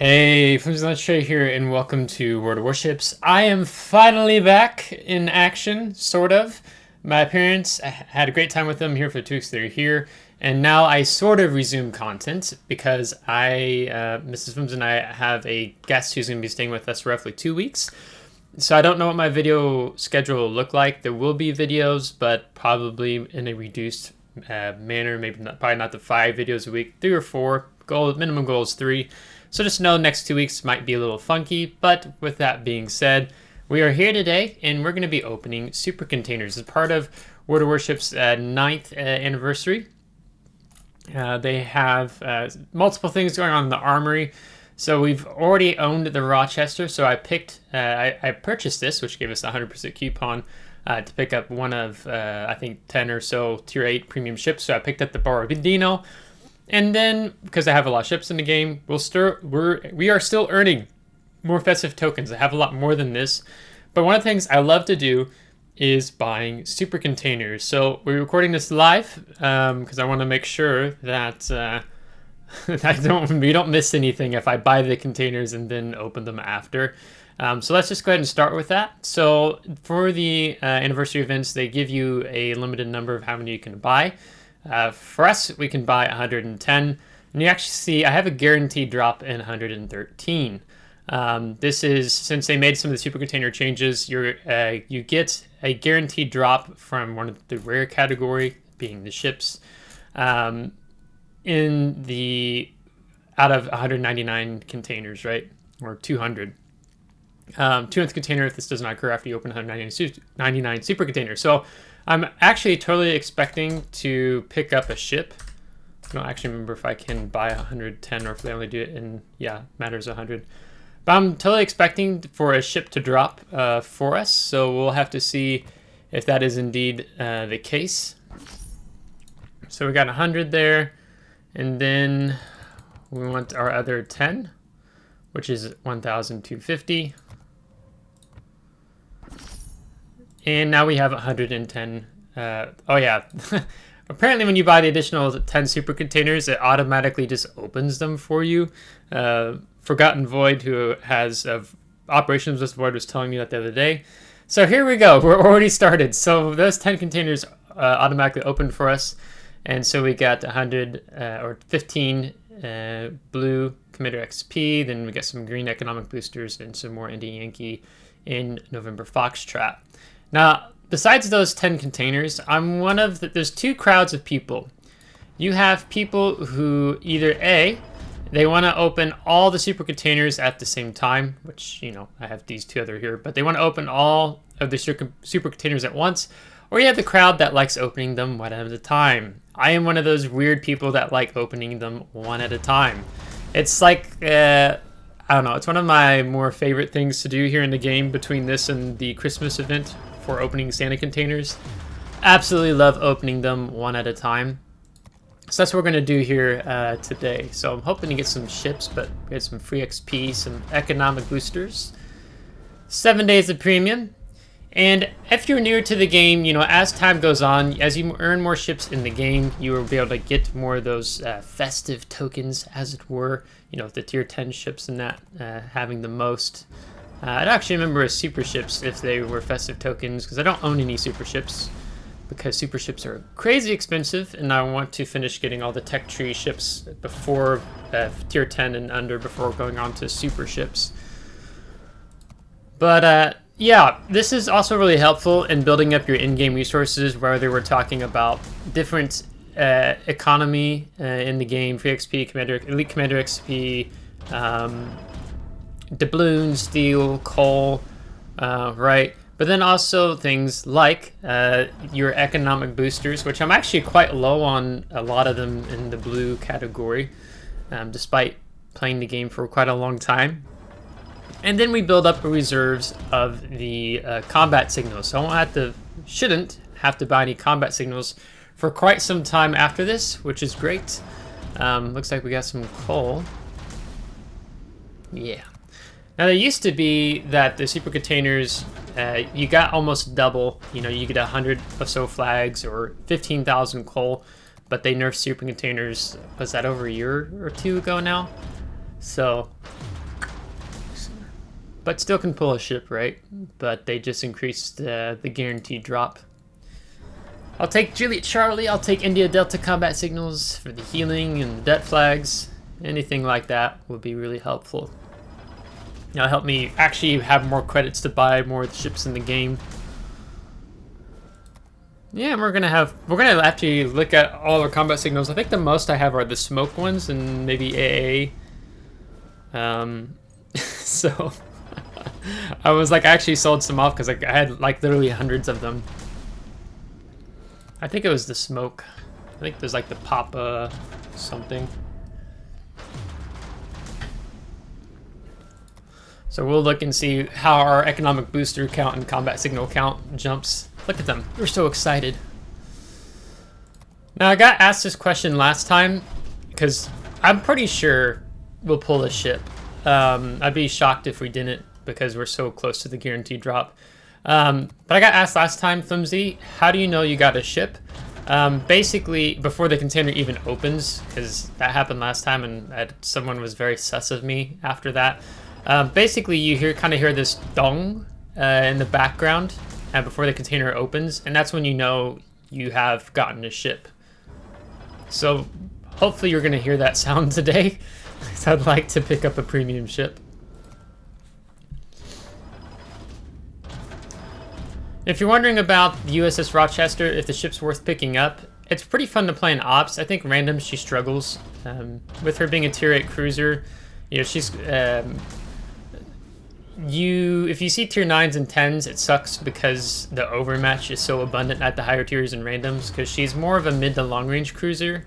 Hey, FlimsyLunchTray here, and welcome to World of Warships. I am finally back in action, sort of. My parents, I had a great time with them here for 2 weeks. They're here, and now I sort of resume content because Mrs. Flims and I have a guest who's going to be staying with us for roughly 2 weeks. So I don't know what my video schedule will look like. There will be videos, but probably in a reduced manner. Probably not the 5 videos a week, 3 or 4. Minimum goal is 3. So just know next 2 weeks might be a little funky, but with that being said, we are here today and we're going to be opening Supercontainers as part of World of Warships' 9th anniversary. They have multiple things going on in the armory. So we've already owned the Rochester, so I purchased this, which gave us a 100% coupon to pick up one of, I think, 10 or so Tier 8 premium ships. So I picked up the Borodino. And then, because I have a lot of ships in the game, we are still earning more festive tokens. I have a lot more than this. But one of the things I love to do is buying Supercontainers. So we're recording this live because I want to make sure that we don't miss anything if I buy the containers and then open them after. So let's just go ahead and start with that. So for the anniversary events, they give you a limited number of how many you can buy. For us, we can buy 110, and you actually see I have a guaranteed drop in 113. This is, since they made some of the Supercontainer changes, you get a guaranteed drop from one of the rare category, being the ships, out of 199 containers, right? Or 200. 200th container if this does not occur after you open 199 Supercontainers. So I'm actually totally expecting to pick up a ship. I don't actually remember if I can buy 110 or if they only do it in, matters 100. But I'm totally expecting for a ship to drop for us. So we'll have to see if that is indeed the case. So we got 100 there. And then we want our other 10, which is 1,250. And now we have 110. Oh yeah, apparently when you buy the additional 10 Supercontainers, it automatically just opens them for you. Forgotten Void, who has operations with Void, was telling me that the other day. So here we go. We're already started. So those 10 containers automatically opened for us. And so we got 100 or 15 blue Commander XP. Then we got some green economic boosters and some more Indy Yankee in November Foxtrot. Now, besides those 10 containers, there's two crowds of people. You have people who either they want to open all the Supercontainers at the same time, which, I have these two other here, but they want to open all of the Supercontainers at once, or you have the crowd that likes opening them one at a time. I am one of those weird people that like opening them one at a time. It's like, I don't know, it's one of my more favorite things to do here in the game between this and the Christmas event for opening Santa containers. Absolutely love opening them one at a time. So that's what we're going to do here today. So I'm hoping to get some ships, but get some free XP, some economic boosters, 7 days of premium. And if you're newer to the game, as time goes on, as you earn more ships in the game, you will be able to get more of those festive tokens, as it were. The tier 10 ships and that having the most. I don't actually remember super ships if they were festive tokens, because I don't own any super ships, because super ships are crazy expensive, and I want to finish getting all the tech tree ships before tier 10 and under before going on to super ships. But yeah, this is also really helpful in building up your in-game resources, where they were talking about different economy in the game, free XP, elite commander XP, doubloons, steel, coal, right? But then also things like your economic boosters, which I'm actually quite low on a lot of them in the blue category, despite playing the game for quite a long time. And then we build up reserves of the combat signals. So shouldn't have to buy any combat signals for quite some time after this, which is great. Looks like we got some coal. Yeah. Now, there used to be that the Supercontainers, you got almost double. You get 100 or so flags or 15,000 coal, but they nerfed Supercontainers, was that over a year or two ago now? So but still can pull a ship, right? But they just increased the guaranteed drop. I'll take Juliet Charlie, I'll take India Delta combat signals for the healing and the debt flags. Anything like that would be really helpful. It'll help me actually have more credits to buy more of the ships in the game. Yeah, we're gonna actually look at all our combat signals. I think the most I have are the smoke ones and maybe AA. So I was like, I actually sold some off because I had like literally hundreds of them. I think it was the smoke. I think there's like the Papa something. So we'll look and see how our economic booster count and combat signal count jumps. Look at them, they're so excited. Now I got asked this question last time because I'm pretty sure we'll pull a ship. I'd be shocked if we didn't because we're so close to the guaranteed drop. But I got asked last time, Flimsy, how do you know you got a ship? Basically, before the container even opens, because that happened last time and someone was very sus of me after that. Basically, you kind of hear this dong in the background before the container opens, and that's when you know you have gotten a ship. So hopefully you're going to hear that sound today, because I'd like to pick up a premium ship. If you're wondering about the USS Rochester, if the ship's worth picking up, it's pretty fun to play in ops. I think random she struggles. With her being a tier 8 cruiser, you know, she's if you see tier 9s and 10s, it sucks because the overmatch is so abundant at the higher tiers in randoms, because she's more of a mid to long range cruiser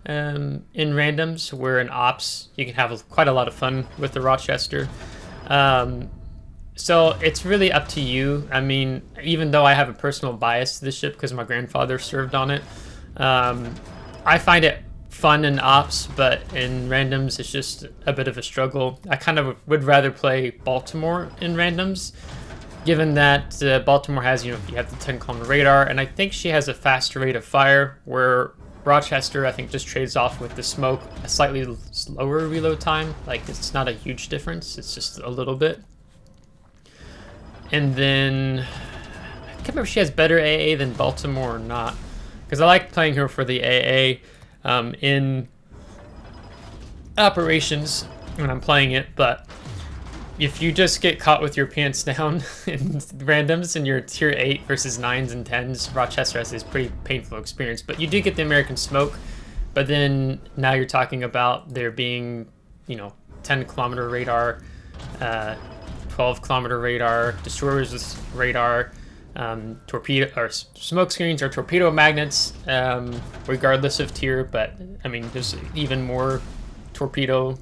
in randoms, where in ops you can have quite a lot of fun with the Rochester. So it's really up to you. I mean, even though I have a personal bias to the ship because my grandfather served on it, I find it fun in ops, but in randoms it's just a bit of a struggle. I kind of would rather play Baltimore in randoms, given that Baltimore has, you have the 10-kilometer radar, and I think she has a faster rate of fire, where Rochester I think just trades off with the smoke, a slightly slower reload time. Like, it's not a huge difference, it's just a little bit. And then I can't remember if she has better AA than Baltimore or not, because I like playing her for the AA in operations when I'm playing it. But if you just get caught with your pants down in randoms and you're tier 8 versus 9s and 10s, Rochester has this pretty painful experience. But you do get the American smoke, but then now you're talking about there being, 10-kilometer radar, 12-kilometer radar, destroyers with radar, torpedo or smoke screens or torpedo magnets, regardless of tier. But I mean, there's even more torpedo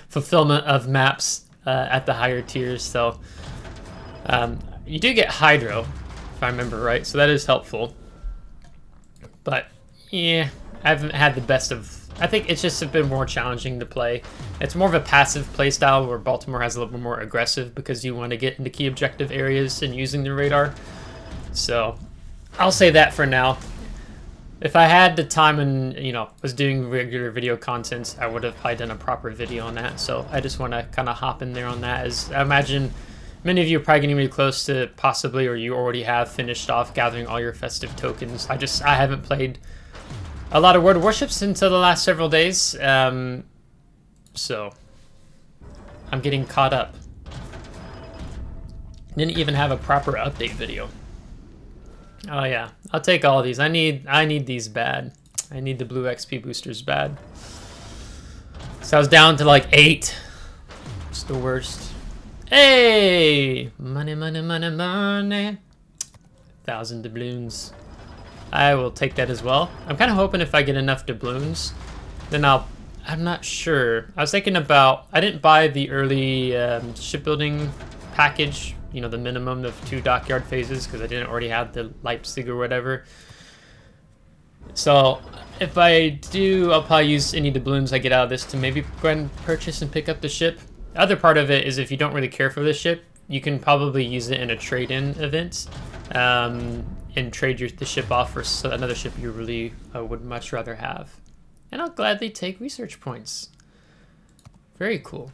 fulfillment of maps at the higher tiers. So you do get hydro, if I remember right, so that is helpful. But yeah, I haven't had the best of. I think it's just a bit more challenging to play. It's more of a passive playstyle, where Baltimore has a little bit more aggressive because you want to get into key objective areas and using the radar. So I'll say that for now. If I had the time and was doing regular video content, I would have probably done a proper video on that. So I just want to kind of hop in there on that, as I imagine many of you are probably getting really close to possibly, or you already have finished off gathering all your festive tokens. I haven't played a lot of World of Warships until the last several days, so I'm getting caught up. Didn't even have a proper update video. Oh yeah, I'll take all of these. I need these bad. I need the blue XP boosters bad. So I was down to like 8. It's the worst. Hey, money, money, money, money. 1,000 doubloons. I will take that as well. I'm kind of hoping if I get enough doubloons, then I'm not sure. I was thinking about, I didn't buy the early shipbuilding package, the minimum of 2 dockyard phases, because I didn't already have the Leipzig or whatever. So if I do, I'll probably use any doubloons I get out of this to maybe go ahead and purchase and pick up the ship. The other part of it is, if you don't really care for the ship, you can probably use it in a trade-in event. And trade the ship off for another ship you really would much rather have. And I'll gladly take research points. Very cool.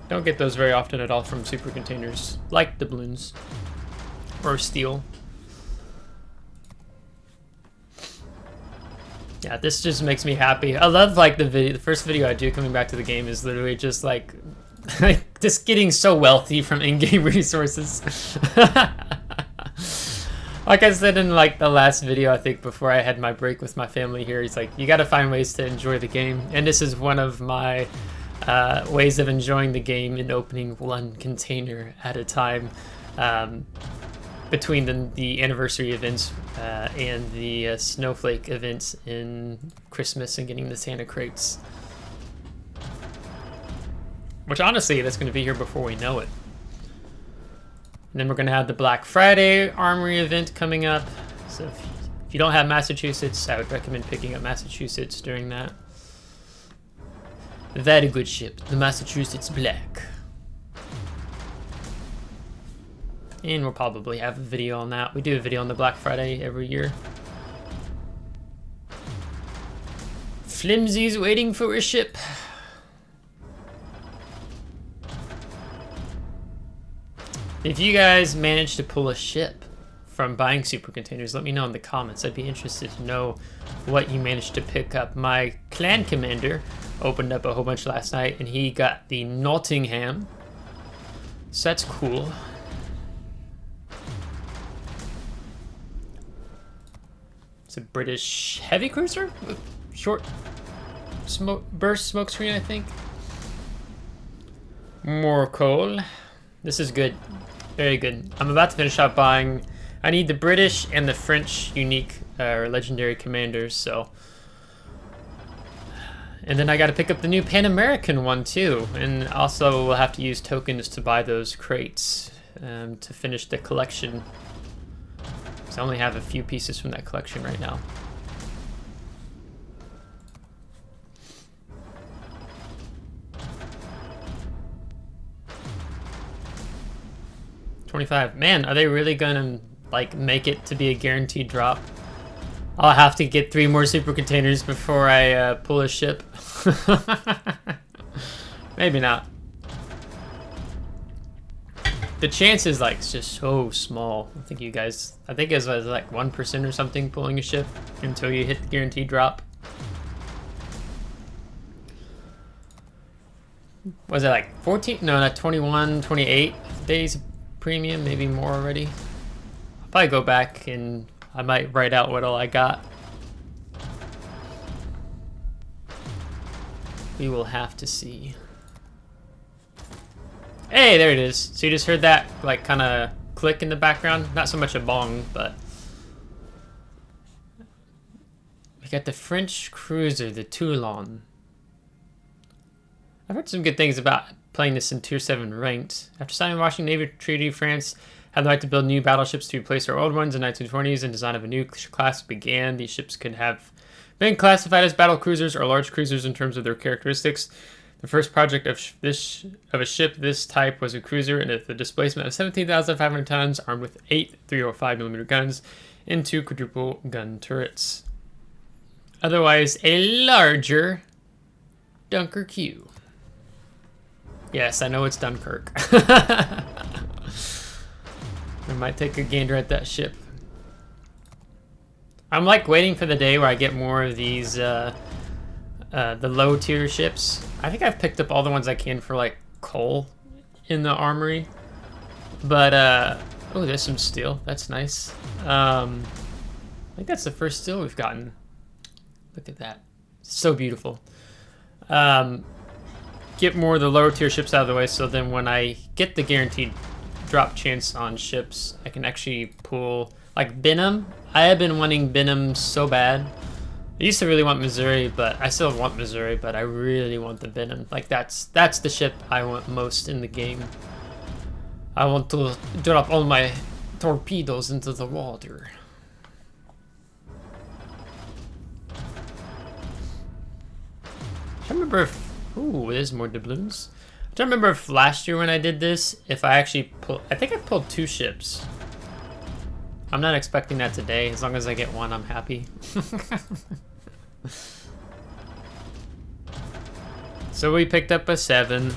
Don't get those very often at all from super containers, like doubloons or steel. Yeah, this just makes me happy. I love like the first video I do coming back to the game is literally just like just getting so wealthy from in-game resources. Like I said in like the last video, I think before I had my break with my family here, he's like, you got to find ways to enjoy the game, and this is one of my ways of enjoying the game in opening one container at a time. Between the anniversary events and the snowflake events in Christmas and getting the Santa crates. Which honestly, that's going to be here before we know it. And then we're going to have the Black Friday Armory event coming up. So if you don't have Massachusetts, I would recommend picking up Massachusetts during that. Very good ship, the Massachusetts Black. And we'll probably have a video on that. We do a video on the Black Friday every year. Flimsy's waiting for a ship. If you guys manage to pull a ship from buying super containers, let me know in the comments. I'd be interested to know what you managed to pick up. My clan commander opened up a whole bunch last night, and he got the Nottingham. So that's cool. It's a British heavy cruiser with short burst smoke screen, I think. More coal. This is good. Very good. I'm about to finish up buying. I need the British and the French unique or legendary commanders, so. And then I got to pick up the new Pan American one too. And also we'll have to use tokens to buy those crates to finish the collection. I only have a few pieces from that collection right now. $25. Man, are they really gonna like make it to be a guaranteed drop? I'll have to get 3 more super containers before I pull a ship. Maybe not. The chance is like just so small. I think it was like 1% or something pulling a ship until you hit the guaranteed drop. Was it like 14? No, not 21, 28 days premium, maybe more already. I'll probably go back and I might write out what all I got. We will have to see. Hey, there it is. So you just heard that like kind of click in the background? Not so much a bong, but we got the French cruiser, the Toulon. I've heard some good things about playing this in Tier 7 ranked. After signing the Washington Navy Treaty, France had the right to build new battleships to replace their old ones in the 1920s, and design of a new class began. These ships could have been classified as battle cruisers or large cruisers in terms of their characteristics. The first project of a ship this type was a cruiser, and with a displacement of 17,500 tons, armed with 8 305mm guns and 2 quadruple gun turrets. Otherwise, a larger Dunkirk. Yes, I know it's Dunkirk. I might take a gander at that ship. I'm like waiting for the day where I get more of these the low tier ships. I think I've picked up all the ones I can for like coal in the armory. But oh, there's some steel. That's nice. I think that's the first steel we've gotten. Look at that. So beautiful. Get more of the lower tier ships out of the way, so then when I get the guaranteed drop chance on ships, I can actually pull like Benham. I have been wanting Benham so bad. I used to really want Missouri, but I still want Missouri, but I really want the Benham. Like that's the ship I want most in the game. I want to drop all my torpedoes into the water. I remember if, ooh, there's more doubloons. I don't remember if last year when I did this, if I actually pulled, I think I pulled 2 ships. I'm not expecting that today. As long as I get one, I'm happy. So we picked up a 7.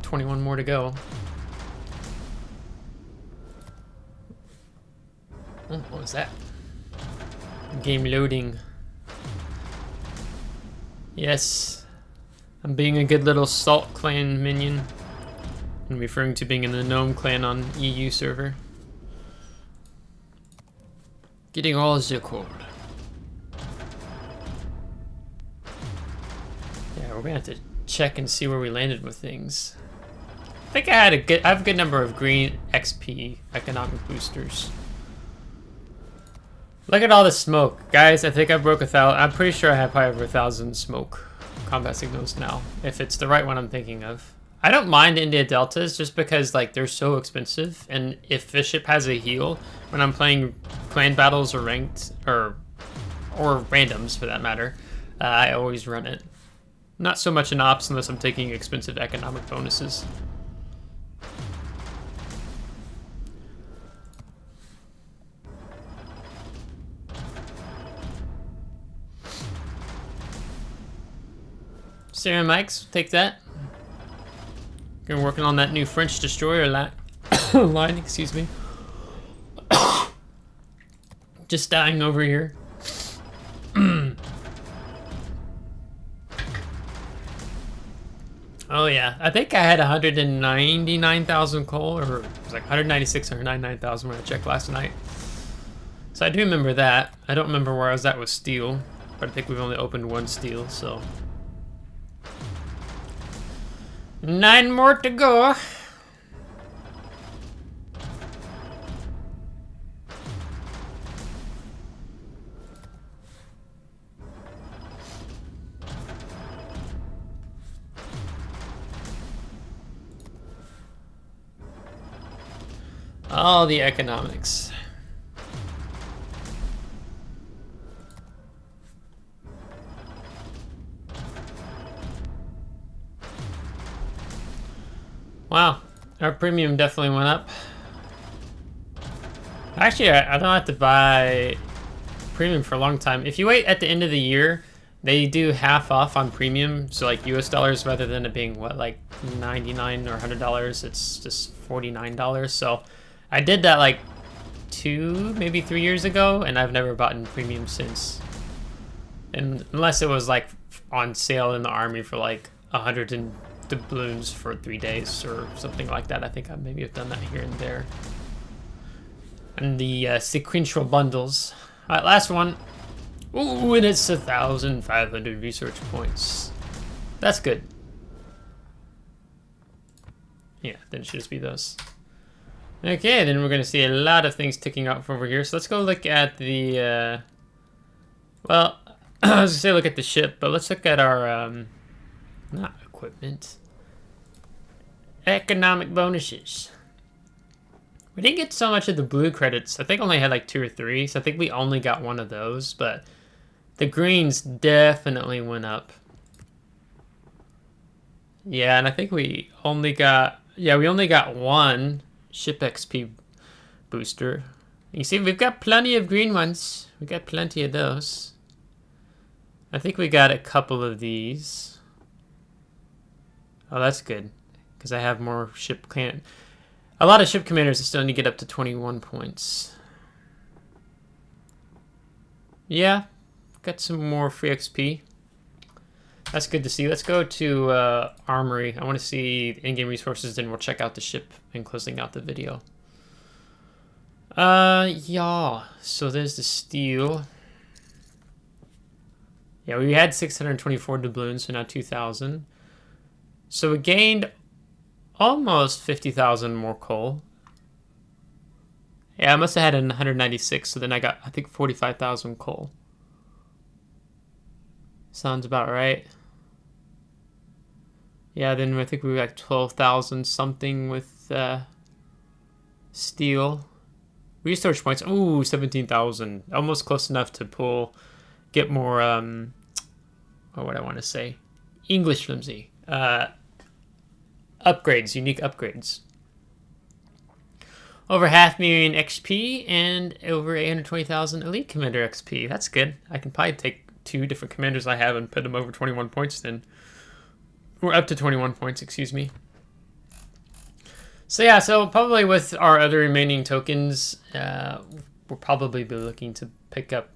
21 more to go. Oh, what was that? Game loading. Yes. I'm being a good little Salt Clan minion. I'm referring to being in the Gnome Clan on EU server. Getting all the gold. Yeah, we're gonna have to check and see where we landed with things. I think I have a good number of green XP economic boosters. Look at all the smoke, guys. I think I broke 1,000. I'm pretty sure I have probably over 1,000 smoke combat signals now, if it's the right one I'm thinking of. I don't mind India Deltas just because like they're so expensive, and if the ship has a heal when I'm playing clan battles or ranked or randoms for that matter, I always run it. Not so much in ops unless I'm taking expensive economic bonuses. Sarah Mikes, take that. Been working on that new French destroyer line, excuse me. Just dying over here. Oh yeah, I think I had 199,000 coal, or it was like 196 or 199,000 when I checked last night. So I do remember that. I don't remember where I was at with steel, but I think we've only opened one steel, so. 9 more to go. All the economics. Wow, our premium definitely went up. Actually, I don't have to buy premium for a long time. If you wait at the end of the year, they do half off on premium. So like US dollars, rather than it being what, like $99 or $100, it's just $49. So I did that like 2, maybe 3 years ago, and I've never bought in premium since. And unless it was like on sale in the army for like 100 doubloons for 3 days or something like that. I think I maybe have done that here and there. And the sequential bundles. All right, last one. Ooh, and it's 1,500 research points. That's good. Yeah, then it should just be those. Okay, then we're gonna see a lot of things ticking off over here. So let's go look at the, well, I was gonna say look at the ship, but let's look at our, not equipment. Economic bonuses. We didn't get so much of the blue credits. I think I only had like 2 or 3, so I think we only got one of those, but the greens definitely went up. Yeah, and I think we only got, yeah, we only got one ship XP booster. You see, we've got plenty of green ones. We got plenty of those. I think we got a couple of these. Oh, that's good, because I have more ship command. A lot of ship commanders still need to get up to 21 points. Yeah, got some more free XP. That's good to see. Let's go to Armory. I want to see in-game resources, then we'll check out the ship and closing out the video. Yeah, so there's the steel. Yeah, we had 624 doubloons, so now 2,000. So we gained almost 50,000 more coal. Yeah, I must have had 196, so then I got, I think, 45,000 coal. Sounds about right. Yeah, then I think we got 12,000 something with steel. Research points, ooh, 17,000. Almost close enough to get more, what would I want to say? English flimsy. Upgrades, unique upgrades. Over 500,000 XP and over 820,000 Elite Commander XP. That's good. I can probably take 2 different commanders I have and put them over 21 points then. Or up to 21 points, excuse me. So yeah, so probably with our other remaining tokens, we'll probably be looking to pick up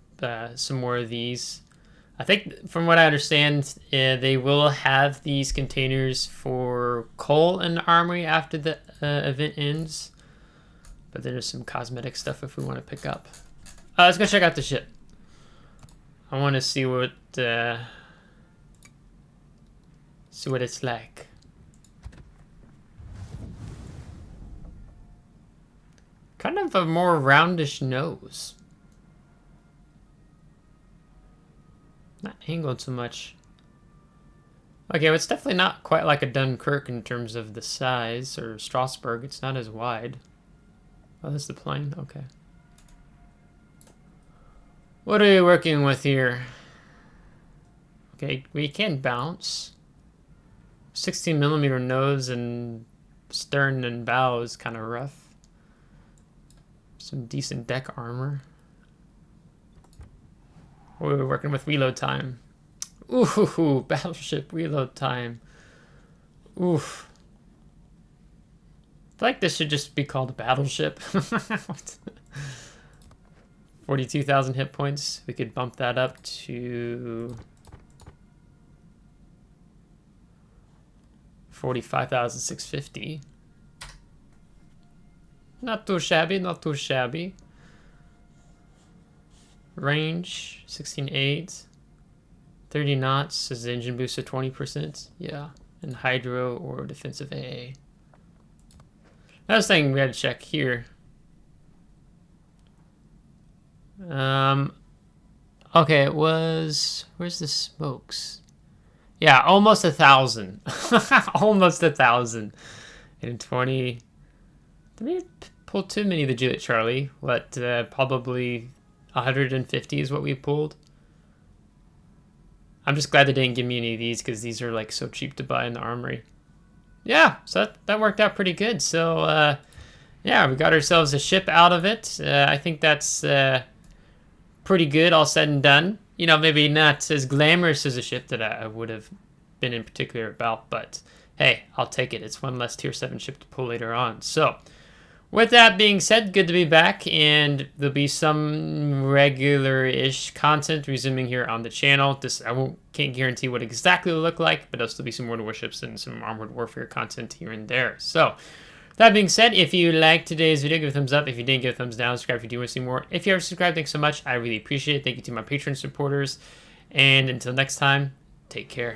some more of these. I think from what I understand, they will have these containers for coal in the armory after the event ends. But there's some cosmetic stuff if we want to pick up. Let's go check out the ship. I want to see what it's like. Kind of a more roundish nose. Not angled so much. Okay, well, it's definitely not quite like a Dunkirk in terms of the size, or Strasbourg. It's not as wide. Oh, that's the plane? Okay. What are we working with here? Okay, we can bounce. 16mm nose and stern and bow is kind of rough. Some decent deck armor. We're working with reload time. Ooh, battleship reload time. Oof. I feel like this should just be called a battleship. 42,000 hit points. We could bump that up to 45,650. Not too shabby, not too shabby. Range, 16.8. 30 knots is the engine boost of 20%. Yeah. And hydro or defensive AA. Another thing we had to check here. Okay, it was... Where's the smokes? Yeah, almost 1,000. Almost 1,000. And 20... Did we pull too many of the Juliet Charlie? What, probably 150 is what we pulled. I'm just glad they didn't give me any of these because these are like so cheap to buy in the armory. Yeah, so that worked out pretty good. So, yeah, we got ourselves a ship out of it. I think that's pretty good, all said and done. You know, maybe not as glamorous as a ship that I would have been in particular about, but hey, I'll take it. It's one less tier 7 ship to pull later on. So, with that being said, good to be back, and there'll be some regular-ish content resuming here on the channel. Can't guarantee what exactly it'll look like, but there'll still be some World of Warships and some Armored Warfare content here and there. So, that being said, if you liked today's video, give it a thumbs up. If you didn't, give it a thumbs down. Subscribe if you do want to see more. If you are subscribed, thanks so much. I really appreciate it. Thank you to my Patreon supporters. And until next time, take care.